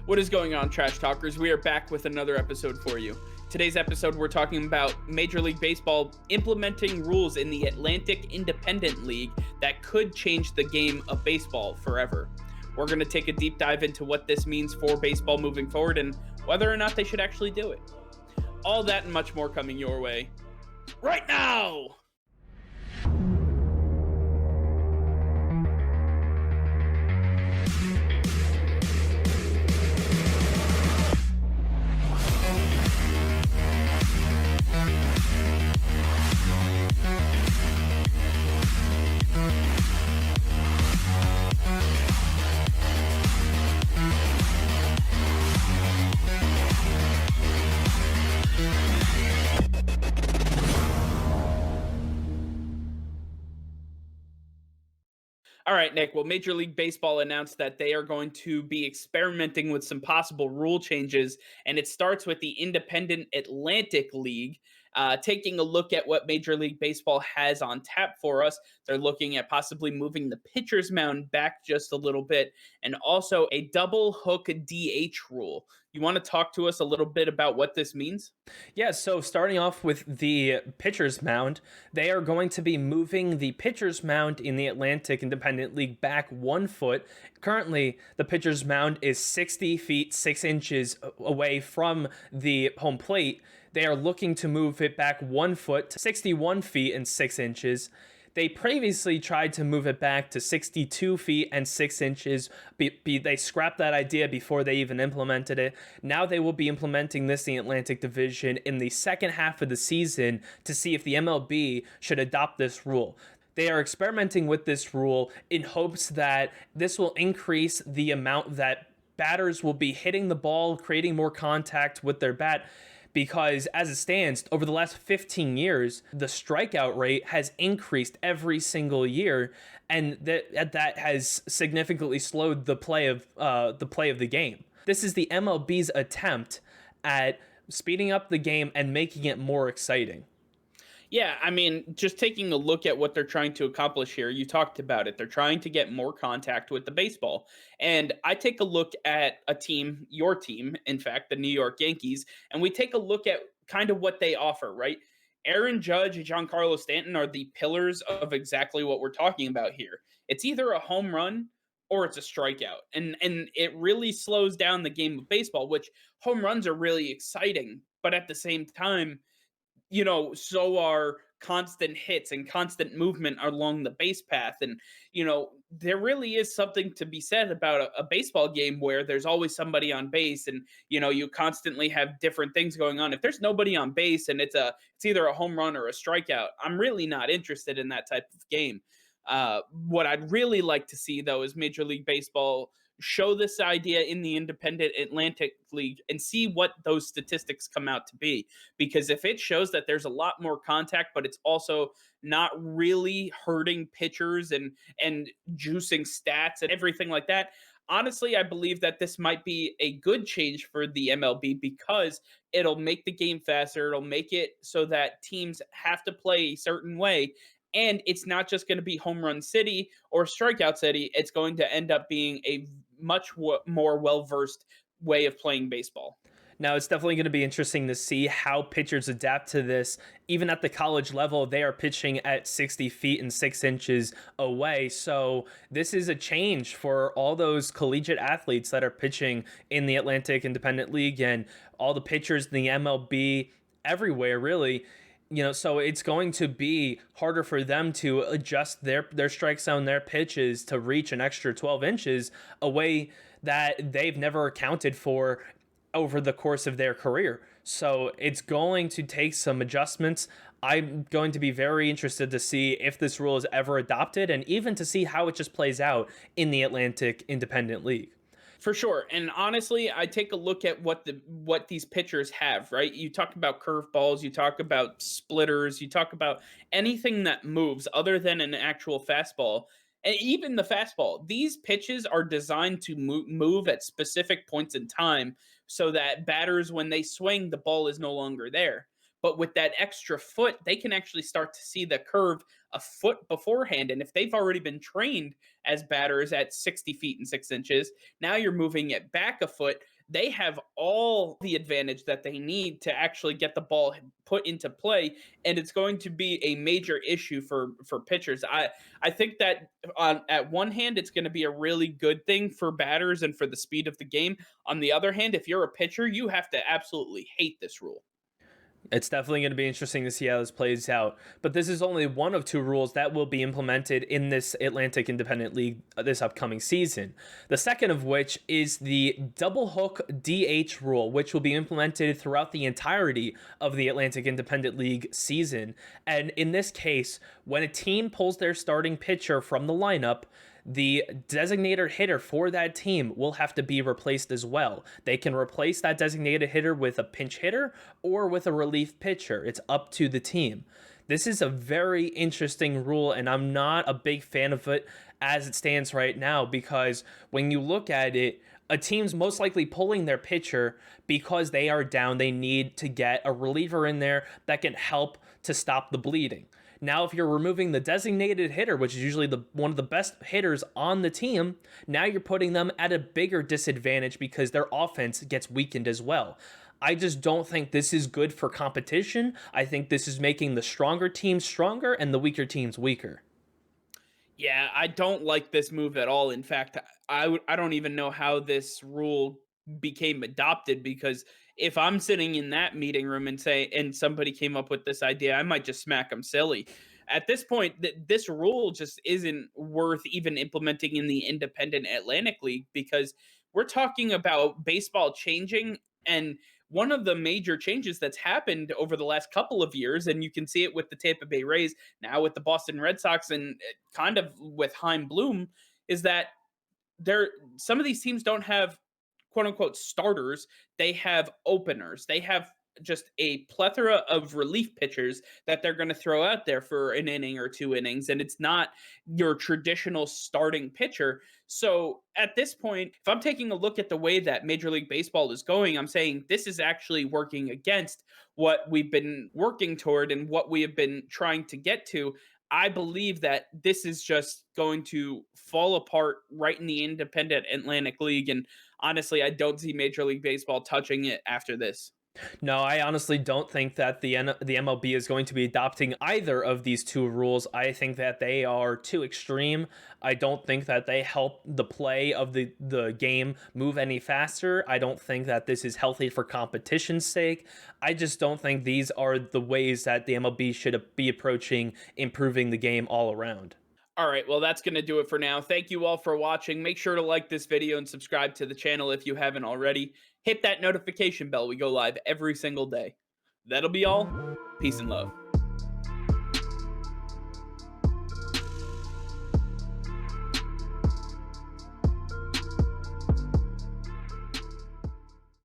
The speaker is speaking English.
What is going on, Trash Talkers? We are back with another episode for you. Today's episode, we're talking about Major League Baseball implementing rules in the Atlantic Independent League that could change the game of baseball forever. We're going to take a deep dive into what this means for baseball moving forward and whether or not they should actually do it. All that and much more coming your way right now! All right, Nick. Well, Major League Baseball announced that they are going to be experimenting with some possible rule changes, and it starts with the Independent Atlantic League. Taking a look at what Major League Baseball has on tap for us, they're looking at possibly moving the pitcher's mound back just a little bit, and also a double hook DH rule. You want to talk to us a little bit about what this means? Yeah, so starting off with the pitcher's mound, they are going to be moving the pitcher's mound in the Atlantic Independent League back 1 foot. Currently, the pitcher's mound is 60 feet 6 inches away from the home plate. They are looking to move it back 1 foot to 61 feet and 6 inches. They previously tried to move it back to 62 feet and 6 inches. They scrapped that idea before they even implemented it. Now they will be implementing this in the Atlantic Division in the second half of the season to see if the MLB should adopt this rule. They are experimenting with this rule in hopes that this will increase the amount that batters will be hitting the ball, creating more contact with their bat, because as it stands, over the last 15 years, the strikeout rate has increased every single year, and that has significantly slowed the play of the game. This is the MLB's attempt at speeding up the game and making it more exciting. Yeah, I mean, just taking a look at what they're trying to accomplish here, you talked about it. They're trying to get more contact with the baseball. And I take a look at a team, your team, in fact, the New York Yankees, and we take a look at kind of what they offer, right? Aaron Judge and Giancarlo Stanton are the pillars of exactly what we're talking about here. It's either a home run or it's a strikeout. And it really slows down the game of baseball, which home runs are really exciting, but at the same time, so are constant hits and constant movement along the base path. And, there really is something to be said about a baseball game where there's always somebody on base and, you constantly have different things going on. If there's nobody on base and it's either a home run or a strikeout, I'm really not interested in that type of game. What I'd really like to see, though, is Major League Baseball show this idea in the Independent Atlantic League and see what those statistics come out to be. Because if it shows that there's a lot more contact, but it's also not really hurting pitchers and juicing stats and everything like that, honestly, I believe that this might be a good change for the MLB because it'll make the game faster. It'll make it so that teams have to play a certain way. And it's not just going to be home run city or strikeout city. It's going to end up being a much more well versed way of playing baseball. Now, it's definitely going to be interesting to see how pitchers adapt to this. Even at the college level, they are pitching at 60 feet and 6 inches away. So this is a change for all those collegiate athletes that are pitching in the Atlantic Independent League and all the pitchers in the MLB everywhere, really. So it's going to be harder for them to adjust their strike zone, their pitches to reach an extra 12 inches away that they've never accounted for over the course of their career. So it's going to take some adjustments. I'm going to be very interested to see if this rule is ever adopted and even to see how it just plays out in the Atlantic Independent League. For sure. And honestly, I take a look at what these pitchers have, right? You talk about curveballs, you talk about splitters, you talk about anything that moves other than an actual fastball. And even the fastball, these pitches are designed to move at specific points in time so that batters, when they swing, the ball is no longer there. But with that extra foot, they can actually start to see the curve a foot beforehand. And if they've already been trained as batters at 60 feet and 6 inches, now you're moving it back a foot. they have all the advantage that they need to actually get the ball put into play, and it's going to be a major issue for pitchers. I think that on at one hand, it's going to be a really good thing for batters and for the speed of the game. On the other hand, if you're a pitcher, you have to absolutely hate this rule. It's definitely going to be interesting to see how this plays out. But this is only one of two rules that will be implemented in this Atlantic Independent League this upcoming season. The second of which is the double hook DH rule, which will be implemented throughout the entirety of the Atlantic Independent League season. And in this case, when a team pulls their starting pitcher from the lineup, the designated hitter for that team will have to be replaced as well. They can replace that designated hitter with a pinch hitter or with a relief pitcher. It's up to the team. This is a very interesting rule, and I'm not a big fan of it as it stands right now, because when you look at it, a team's most likely pulling their pitcher because they are down. They need to get a reliever in there that can help to stop the bleeding. Now, if you're removing the designated hitter, which is usually one of the best hitters on the team, now you're putting them at a bigger disadvantage because their offense gets weakened as well. I just don't think this is good for competition. I think this is making the stronger teams stronger and the weaker teams weaker. Yeah, I don't like this move at all. In fact, I don't even know how this rule became adopted, because if I'm sitting in that meeting room and somebody came up with this idea, I might just smack them silly. At this point, this rule just isn't worth even implementing in the independent Atlantic League, because we're talking about baseball changing. And one of the major changes that's happened over the last couple of years, and you can see it with the Tampa Bay Rays, now with the Boston Red Sox, and kind of with Heim Bloom, is that there some of these teams don't have quote unquote starters. They have openers. They have just a plethora of relief pitchers that they're going to throw out there for an inning or two innings, and it's not your traditional starting pitcher. So at this point, if I'm taking a look at the way that Major League Baseball is going, I'm saying this is actually working against what we've been working toward and what we have been trying to get to. I believe that this is just going to fall apart right in the independent Atlantic League. And honestly, I don't see Major League Baseball touching it after this. No, I honestly don't think that the MLB is going to be adopting either of these two rules. I think that they are too extreme. I don't think that they help the play of the game move any faster. I don't think that this is healthy for competition's sake. I just don't think these are the ways that the MLB should be approaching improving the game all around. All right, well, that's going to do it for now. Thank you all for watching. Make sure to like this video and subscribe to the channel if you haven't already. Hit that notification bell. We go live every single day. That'll be all. Peace and love.